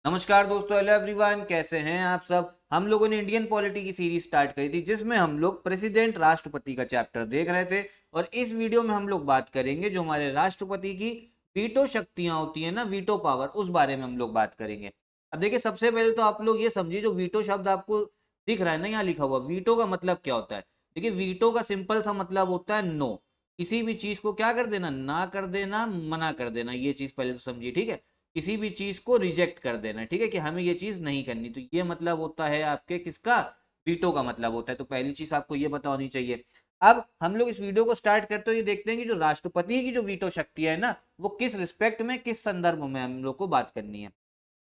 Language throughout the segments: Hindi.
नमस्कार दोस्तों, हेलो एवरीवन, कैसे हैं आप सब। हम लोगों ने इंडियन पॉलिटी की सीरीज स्टार्ट करी थी जिसमें हम लोग प्रेसिडेंट राष्ट्रपति का चैप्टर देख रहे थे। और इस वीडियो में हम लोग बात करेंगे जो हमारे राष्ट्रपति की वीटो शक्तियां होती है ना, वीटो पावर, उस बारे में हम लोग बात करेंगे। अब देखिए, सबसे पहले तो आप लोग ये समझिए, जो वीटो शब्द आपको दिख रहा है ना यहाँ लिखा हुआ, वीटो का मतलब क्या होता है। देखिए, वीटो का सिंपल सा मतलब होता है नो। किसी भी चीज को क्या कर देना, ना कर देना, मना कर देना। ये चीज पहले तो समझिए, ठीक है। किसी भी चीज को रिजेक्ट कर देना, ठीक है, कि हमें ये चीज नहीं करनी। तो ये मतलब होता है आपके किसका, वीटो का मतलब होता है। तो पहली चीज आपको ये पता होनी चाहिए। अब हम लोग इस वीडियो को स्टार्ट करते हुए ये देखते हैं कि जो राष्ट्रपति की जो वीटो शक्ति है ना, वो किस रिस्पेक्ट में, किस संदर्भ में हम लोग को बात करनी है।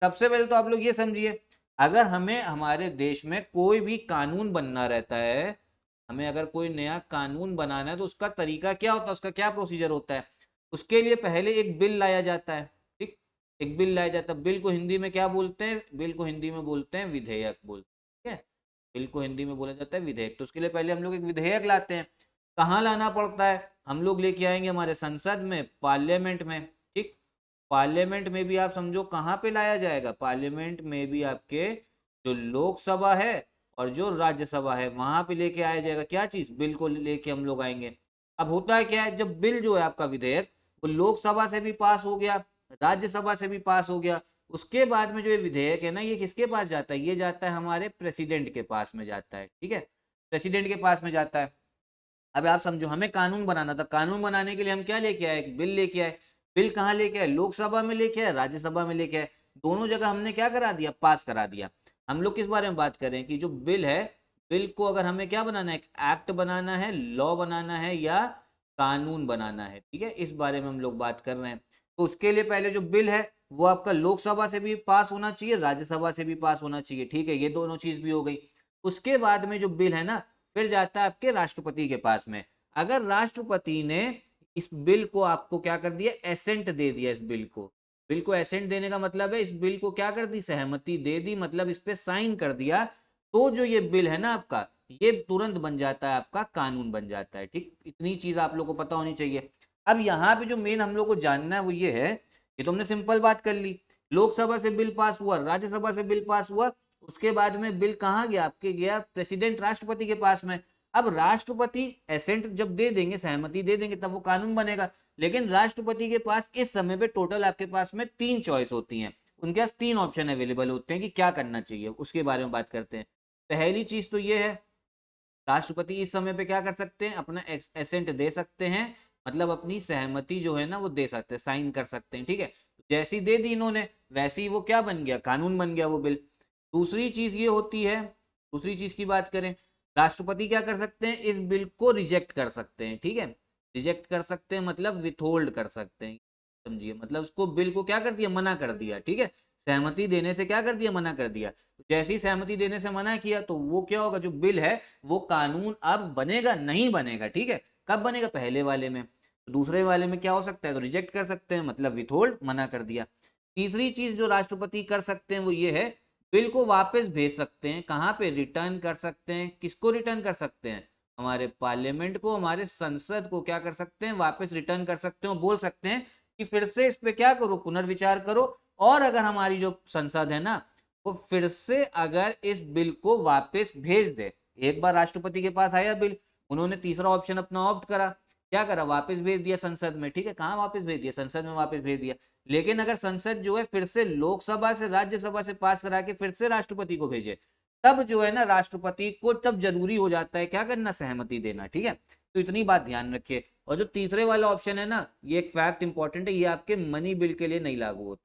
सबसे पहले तो आप लोग ये समझिए, अगर हमें हमारे देश में कोई भी कानून बनना रहता है, हमें अगर कोई नया कानून बनाना है तो उसका तरीका क्या होता है, उसका क्या प्रोसीजर होता है। उसके लिए पहले एक बिल लाया जाता है। ठीक, एक बिल लाया जाता है। बिल को हिंदी में क्या बोलते हैं, बिल को हिंदी में बोलते हैं विधेयक बोलते हैं। बिल को हिंदी में बोला जाता है विधेयक। तो उसके लिए पहले हम लोग एक विधेयक लाते हैं। कहाँ लाना पड़ता है, हम लोग लेके आएंगे हमारे संसद में, पार्लियामेंट में। ठीक, पार्लियामेंट में भी आप समझो कहाँ पे लाया जाएगा, पार्लियामेंट में भी आपके जो लोकसभा है और जो राज्यसभा है वहां पे लेके आया जाएगा। क्या चीज, बिल को लेके हम लोग आएंगे। अब होता है क्या है, जब बिल जो है आपका विधेयक, वो लोकसभा से भी पास हो गया, राज्यसभा से भी पास हो गया, उसके बाद में जो ये विधेयक है ना, ये किसके पास जाता है, ये जाता है हमारे प्रेसिडेंट के पास में जाता है। ठीक है, प्रेसिडेंट के पास में जाता है। अब आप समझो, हमें कानून बनाना था, कानून बनाने के लिए हम क्या लेके आए, एक बिल लेके आए। बिल कहाँ लेके आए, लोकसभा में लेके आए, राज्यसभा में लेके आए। दोनों जगह हमने क्या करा दिया, पास करा दिया। हम लोग किस बारे में बात करें कि जो बिल है, बिल को अगर हमें क्या बनाना है, एक एक्ट बनाना है, लॉ बनाना है या कानून बनाना है, ठीक है, इस बारे में हम लोग बात कर रहे हैं। तो उसके लिए पहले जो बिल है वो आपका लोकसभा से भी पास होना चाहिए, राज्यसभा से भी पास होना चाहिए। ठीक है, ये दोनों चीज भी हो गई। उसके बाद में जो बिल है ना, फिर जाता है आपके राष्ट्रपति के पास में। अगर राष्ट्रपति ने इस बिल को आपको क्या कर दिया, एसेंट दे दिया, इस बिल को एसेंट देने का मतलब है इस बिल को क्या कर दी, सहमति दे दी, मतलब इस पे साइन कर दिया। तो जो ये बिल है ना आपका, ये तुरंत बन जाता है, आपका कानून बन जाता है। ठीक, इतनी चीज आप लोग को पता होनी चाहिए। अब यहाँ पे जो मेन हम लोग को जानना है वो ये है, ये तो हमने सिंपल बात कर ली। लोकसभा से बिल पास हुआ, राज्यसभा से बिल पास हुआ, उसके बाद में बिल कहाँ गया, आपके गया प्रेसिडेंट राष्ट्रपति के पास में। अब राष्ट्रपति एसेंट जब दे देंगे, सहमति दे देंगे, तब वो कानून बनेगा। लेकिन राष्ट्रपति के पास इस समय पे टोटल आपके पास में तीन चॉइस होती हैं, उनके पास तीन ऑप्शन अवेलेबल होते हैं कि क्या करना चाहिए। उसके बारे में बात करते हैं। पहली चीज तो ये है, राष्ट्रपति इस समय पे क्या कर सकते हैं, अपना एसेंट दे सकते हैं, मतलब अपनी सहमति जो है ना वो दे सकते हैं, साइन कर सकते हैं। ठीक है, जैसी दे दी इन्होंने, वैसे ही वो क्या बन गया, कानून बन गया वो बिल। दूसरी चीज ये होती है, दूसरी चीज की बात करें, राष्ट्रपति क्या कर सकते हैं, इस बिल को रिजेक्ट कर सकते हैं। ठीक है, रिजेक्ट कर सकते हैं मतलब विथहोल्ड कर सकते हैं, समझिए, मतलब उसको, बिल को क्या कर दिया, मना कर दिया। ठीक है, सहमति देने से क्या कर दिया, मना कर दिया। तो जैसी ही सहमति देने से मना किया तो वो क्या होगा, जो बिल है वो कानून अब बनेगा नहीं बनेगा। ठीक है, कब बनेगा, पहले वाले में। तो दूसरे वाले में क्या हो सकता है, तो रिजेक्ट कर सकते हैं, मतलब विथहोल्ड, मना कर दिया। तीसरी चीज जो राष्ट्रपति कर सकते हैं वो ये है, बिल को वापस भेज सकते हैं, कहाँ पे, रिटर्न कर सकते हैं। किसको रिटर्न कर सकते हैं, हमारे पार्लियामेंट को, हमारे संसद को क्या कर सकते हैं, वापस रिटर्न कर सकते हैं। बोल सकते हैं कि फिर से इस पे क्या करो, पुनर्विचार करो। और अगर हमारी जो संसद है ना, वो फिर से अगर इस बिल को वापस भेज दे, एक बार राष्ट्रपति के पास आया बिल, उन्होंने तीसरा ऑप्शन अपना ऑप्ट करा, क्या करा, वापस भेज दिया संसद में। ठीक है, कहाँ वापस भेज दिया, संसद में वापस भेज दिया। लेकिन अगर संसद जो है फिर से लोकसभा से, राज्यसभा से पास करा के फिर से राष्ट्रपति को भेजे, तब जो है ना राष्ट्रपति को तब जरूरी हो जाता है क्या करना, सहमति देना। ठीक है, तो इतनी बात ध्यान रखिए। और जो तीसरे वाला ऑप्शन है ना, ये एक फैक्ट इंपॉर्टेंट है, ये आपके मनी बिल के लिए नहीं लागू होता,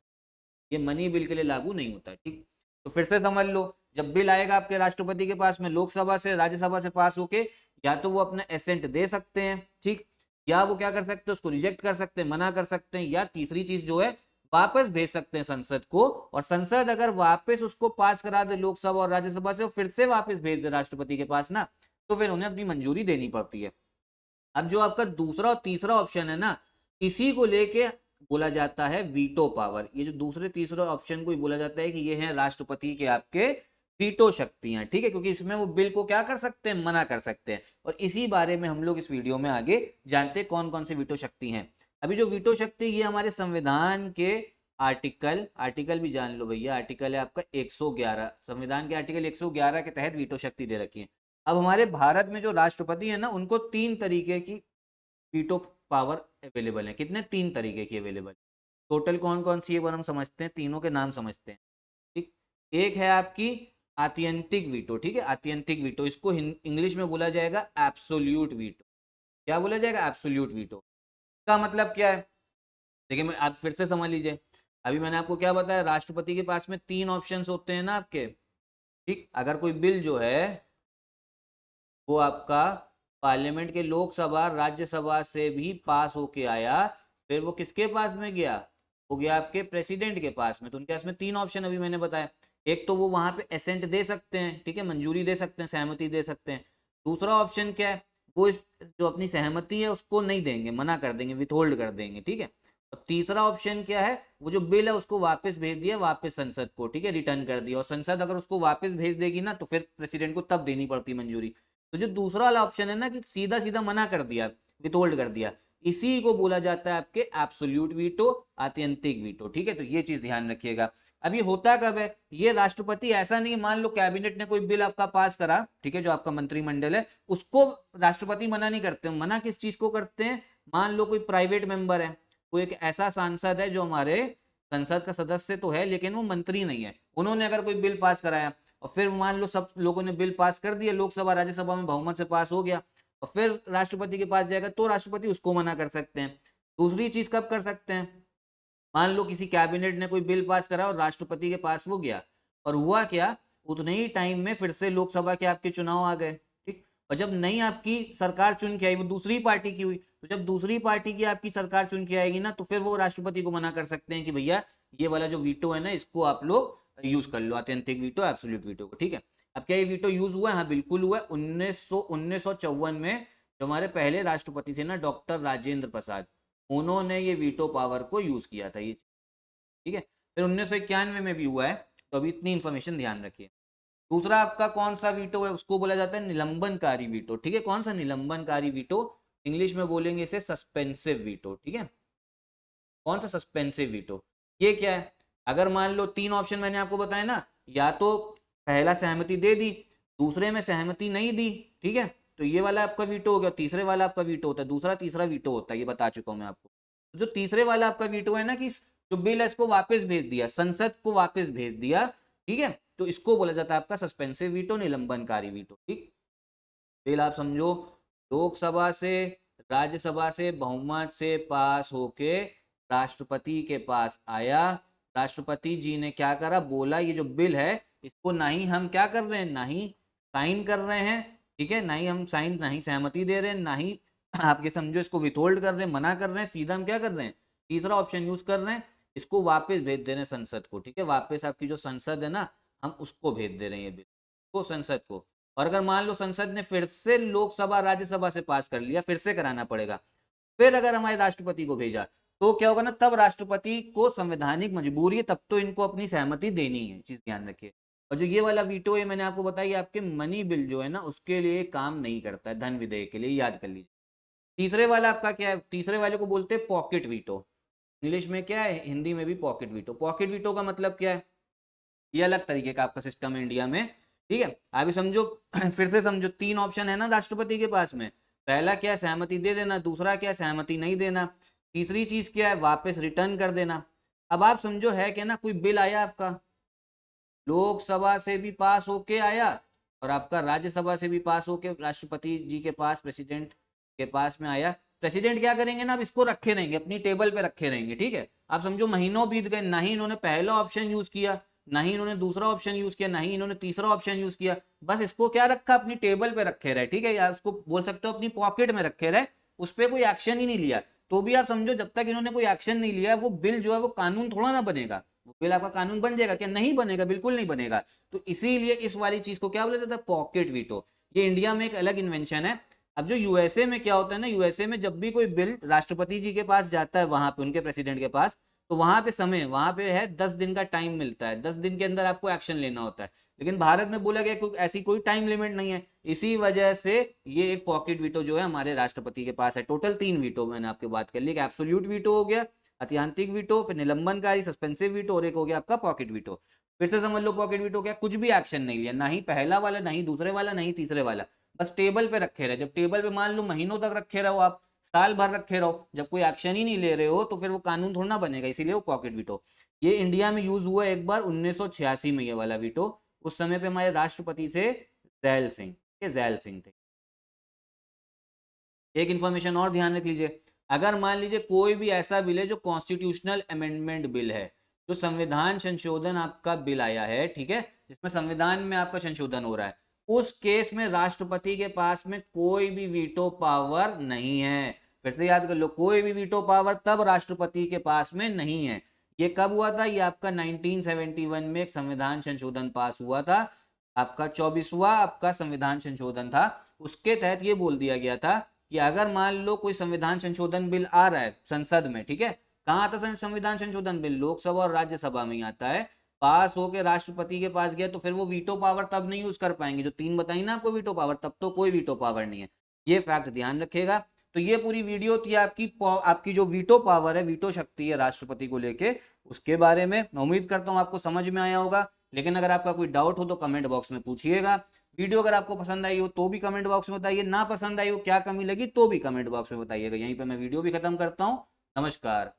ये मनी बिल के लिए लागू नहीं होता। ठीक, तो फिर से समझ लो, जब बिल आएगा आपके राष्ट्रपति के पास में लोकसभा से, राज्यसभा से पास होके, या तो वो अपना एसेंट दे सकते हैं, ठीक, या वो क्या कर सकते हैं, उसको रिजेक्ट कर सकते हैं, मना कर सकते हैं, या तीसरी चीज जो है, वापस भेज सकते हैं संसद को। और संसद अगर वापस उसको पास करा दे लोकसभा और राज्यसभा से, फिर से वापस भेज दे राष्ट्रपति के पास ना, तो फिर उन्हें अपनी मंजूरी देनी पड़ती है। अब जो आपका दूसरा और तीसरा ऑप्शन है ना, इसी को लेके बोला जाता है वीटो पावर। ये जो दूसरे तीसरे ऑप्शन को ही बोला जाता है कि ये है राष्ट्रपति के आपके वीटो शक्तियां। ठीक है, क्योंकि इसमें वो बिल को क्या कर सकते हैं, मना कर सकते हैं। और इसी बारे में हम लोग इस वीडियो में आगे जानते हैं कौन कौन सी वीटो शक्ति हैं। अभी जो वीटो शक्ति, ये हमारे संविधान के आर्टिकल, आर्टिकल भी जान लो भैया, आर्टिकल है आपका 111, संविधान के आर्टिकल 111 के तहत वीटो शक्ति दे रखी है। अब हमारे भारत में जो राष्ट्रपति है ना, उनको 3 तरीके की वीटो पावर अवेलेबल है। कितने? 3 तरीके की अवेलेबल। टोटल कौन कौन सी है वो हम समझते हैं, तीनों के नाम समझते हैं। ठीक, एक है आपकी आत्यंतिक वीटो, ठीक है, आत्यंतिक वीटो, इसको इंग्लिश में बोला जाएगा एब्सोल्यूट वीटो। क्या बोला जाएगा? Absolute veto. का मतलब क्या है? देखिए मैं आप फिर से समझ लीजिए, अभी मैंने आपको क्या बताया, राष्ट्रपति के पास में 3 ऑप्शंस होते हैं ना आपके। ठीक, अगर कोई बिल जो है वो आपका पार्लियामेंट के लोकसभा राज्यसभा से भी पास होके आया, फिर वो किसके पास में गया? वो गया आपके प्रेसिडेंट के पास में। तो उनके पास में 3 ऑप्शन अभी मैंने बताया। एक तो वो वहां पे एसेंट दे सकते हैं, ठीक है, मंजूरी दे सकते हैं, सहमति दे सकते हैं। दूसरा ऑप्शन क्या है? वो जो अपनी सहमति है उसको नहीं देंगे, मना कर देंगे, विथहोल्ड कर देंगे, ठीक है। और तीसरा ऑप्शन क्या है? वो जो बिल है उसको वापस भेज दिया, वापस संसद को, ठीक है, रिटर्न कर दिया। और संसद अगर उसको वापस भेज देगी ना, तो फिर प्रेसिडेंट को तब देनी पड़ती मंजूरी। तो जो दूसरा वाला ऑप्शन है ना, कि सीधा सीधा मना कर दिया, विथहोल्ड कर दिया, इसी को बोला जाता है आपके एब्सोल्यूट वीटो, आत्यंतिक वीटो, ठीक है। तो ये चीज ध्यान रखिएगा। अब ये होता कब है? ये राष्ट्रपति, ऐसा नहीं, मान लो कैबिनेट ने कोई बिल आपका पास करा, ठीक है, जो आपका मंत्रिमंडल है, उसको राष्ट्रपति मना नहीं करते। मना किस चीज को करते हैं? मान लो कोई प्राइवेट मेंबर है, कोई एक ऐसा सांसद है जो हमारे संसद का सदस्य तो है लेकिन वो मंत्री नहीं है, उन्होंने अगर कोई बिल पास कराया और फिर मान लो सब लोगों ने बिल पास कर दिया, लोकसभा राज्यसभा में बहुमत से पास हो गया, और फिर राष्ट्रपति के पास जाएगा, तो राष्ट्रपति उसको मना कर सकते हैं। दूसरी चीज कब कर सकते हैं? मान लो किसी कैबिनेट ने कोई बिल पास करा और राष्ट्रपति के पास वो गया, और हुआ क्या, उतने ही टाइम में फिर से लोकसभा के आपके चुनाव आ गए, ठीक। और जब नई आपकी सरकार चुन के आई, वो दूसरी पार्टी की हुई, तो जब दूसरी पार्टी की आपकी सरकार चुन के आएगी ना, तो फिर वो राष्ट्रपति को मना कर सकते हैं कि भैया ये वाला जो वीटो है ना, इसको आप लोग यूज कर लो, आत्यंतिक वीटो, एब्सोल्यूट वीटो को, ठीक है। अब क्या ये वीटो यूज हुआ है? हाँ बिल्कुल हुआ है। 1954 में जो हमारे पहले राष्ट्रपति थे ना, डॉक्टर राजेंद्र प्रसाद, उन्होंने ये वीटो पावर को यूज किया था, ये, ठीक है। फिर 1991 में भी हुआ है। तो अभी इतनी इंफॉर्मेशन ध्यान रखिए। दूसरा आपका कौन सा वीटो है? उसको बोला जाता है निलंबनकारी वीटो, ठीक है। कौन सा? निलंबनकारी वीटो, इंग्लिश में बोलेंगे इसे सस्पेंसिव वीटो, ठीक है। कौन सा? Suspensive veto. ये क्या है? अगर मान लो 3 ऑप्शन मैंने आपको बताया ना, या तो पहला सहमति दे दी, दूसरे में सहमति नहीं दी, ठीक है, तो ये वाला आपका वीटो हो गया। तीसरे वाला आपका वीटो होता है, दूसरा तीसरा वीटो होता है, ये बता चुका हूं मैं आपको। जो तीसरे वाला आपका वीटो है ना, कि जो बिल है इसको वापस भेज दिया, संसद को वापस भेज दिया, ठीक है, तो इसको बोला जाता है आपका सस्पेंसिव वीटो, निलंबनकारी वीटो, ठीक। बिल आप समझो, लोकसभा से राज्यसभा से बहुमत से पास होके राष्ट्रपति के पास आया, राष्ट्रपति जी ने क्या करा, बोला ये जो बिल है इसको ना ही हम क्या कर रहे हैं, ना ही साइन कर रहे हैं, ठीक है, ना ही हम साइन, ना ही सहमति दे रहे हैं, ना ही आपके समझो इसको विथहोल्ड कर रहे हैं, मना कर रहे हैं, सीधा हम क्या कर रहे हैं, तीसरा ऑप्शन यूज कर रहे हैं, इसको वापस भेज दे रहे हैं संसद को, ठीक है, वापस आपकी जो संसद है ना, हम उसको भेज दे रहे हैं ये बिल को, संसद को। और अगर मान लो संसद ने फिर से लोकसभा राज्यसभा से पास कर लिया, फिर से कराना पड़ेगा, फिर अगर हमारे राष्ट्रपति को भेजा, तो क्या होगा ना, तब राष्ट्रपति को संवैधानिक मजबूरी है, तब तो इनको अपनी सहमति देनी है, चीज ध्यान रखिए। और जो ये वाला वीटो है मैंने आपको बताया, आपके मनी बिल जो है ना उसके लिए काम नहीं करता है, धन विधेयक के लिए, याद कर लीजिए। तीसरे वाला आपका क्या है? तीसरे वाले को बोलते हैं पॉकेट वीटो, इंग्लिश में क्या है, हिंदी में भी पॉकेट वीटो। पॉकेट वीटो का मतलब क्या है? ये अलग तरीके का आपका सिस्टम है इंडिया में, ठीक है। अभी समझो फिर से समझो, 3 ऑप्शन है ना राष्ट्रपति के पास में। पहला क्या है? सहमति दे देना। दूसरा क्या है? सहमति नहीं देना। तीसरी चीज क्या है? वापस रिटर्न कर देना। अब आप समझो है क्या ना, कोई बिल आया आपका, लोकसभा से भी पास होके आया और आपका राज्यसभा से भी पास होके राष्ट्रपति जी के पास, प्रेसिडेंट के पास में आया। प्रेसिडेंट क्या करेंगे ना, अब इसको रखे रहेंगे, अपनी टेबल पे रखे रहेंगे, ठीक है। आप समझो महीनों बीत गए, ना ही इन्होंने पहला ऑप्शन यूज किया, ना ही इन्होंने दूसरा ऑप्शन यूज किया, ना ही इन्होंने तीसरा ऑप्शन यूज किया, बस इसको क्या रखा, अपनी टेबल पे रखे रहे, ठीक है, या उसको बोल सकते हो अपनी पॉकेट में रखे रहे, उस पर कोई एक्शन ही नहीं लिया। तो भी आप समझो जब तक इन्होंने कोई एक्शन नहीं लिया, वो बिल जो है वो कानून थोड़ा ना बनेगा। वो बिल आपका कानून बन जाएगा क्या? नहीं बनेगा, बिल्कुल नहीं बनेगा। तो इसीलिए इस वाली चीज को क्या बोला जाता है? Pocket veto. ये इंडिया में एक अलग इन्वेंशन है। अब जो यूएसए में क्या होता है ना, यूएसए में जब भी कोई बिल राष्ट्रपति जी के पास जाता है, वहां पे उनके प्रेसिडेंट के पास, तो वहां पे समय, वहां पे है 10 दिन का टाइम मिलता है, 10 दिन के अंदर आपको एक्शन लेना होता है। लेकिन भारत में बोला गया ऐसी कोई टाइम लिमिट नहीं है, इसी वजह से ये एक पॉकेट वीटो जो है हमारे राष्ट्रपति के पास है। टोटल 3 वीटो मैंने आपकी बात कर ली, एब्सोल्यूट वीटो हो गया, अत्यांतिक वीटो, फिर निलंबनकारी सस्पेंसिव वीटो, और एक हो गया आपका पॉकेट वीटो। फिर से समझ लो पॉकेट वीटो क्या, कुछ भी एक्शन नहीं लिया, ना ही पहला वाला, ना ही दूसरे वाला, ना ही तीसरे वाला, बस टेबल पे रखे रहे। जब टेबल पे मान लो महीनों तक रखे रहो, आप साल भर रखे रहो, जब कोई एक्शन ही नहीं ले रहे हो तो फिर वो कानून थोड़ा ना बनेगा, इसीलिए वो पॉकेट वीटो। ये इंडिया में यूज हुआ एक बार 1986 में, ये वाला वीटो। उस समय पे हमारे राष्ट्रपति से जैल सिंह, ये जैल सिंह थे। एक इंफॉर्मेशन और ध्यान रख लीजिए, अगर मान लीजिए कोई भी ऐसा बिल है जो कॉन्स्टिट्यूशनल अमेंडमेंट बिल है, जो संविधान संशोधन आपका बिल आया है, ठीक है, जिसमें संविधान में आपका संशोधन हो रहा है, उस केस में राष्ट्रपति के पास में कोई भी वीटो पावर नहीं है। फिर से याद कर लो, कोई भी वीटो पावर तब राष्ट्रपति के पास में नहीं है। ये कब हुआ था? ये आपका 1971 में एक संविधान संशोधन पास हुआ था, आपका 24वां आपका संविधान संशोधन था। उसके तहत ये बोल दिया गया था कि अगर मान लो कोई संविधान संशोधन बिल आ रहा है संसद में, ठीक है, कहाँ आता है संविधान संशोधन बिल? लोकसभा और राज्यसभा में ही आता है। पास होकर राष्ट्रपति के पास गया तो फिर वो वीटो पावर तब नहीं यूज कर पाएंगे, जो तीन बताई ना आपको वीटो पावर, तब तो कोई वीटो पावर नहीं है। ये फैक्ट ध्यान रखेगा। तो ये पूरी वीडियो थी आपकी जो वीटो पावर है, वीटो शक्ति है राष्ट्रपति को लेके, उसके बारे में। मैं उम्मीद करता हूं आपको समझ में आया होगा, लेकिन अगर आपका कोई डाउट हो तो कमेंट बॉक्स में पूछिएगा। वीडियो अगर आपको पसंद आई हो तो भी कमेंट बॉक्स में बताइए, ना पसंद आई हो, क्या कमी लगी, तो भी कमेंट बॉक्स में बताइएगा। यहीं पे मैं वीडियो भी खत्म करता हूँ। नमस्कार।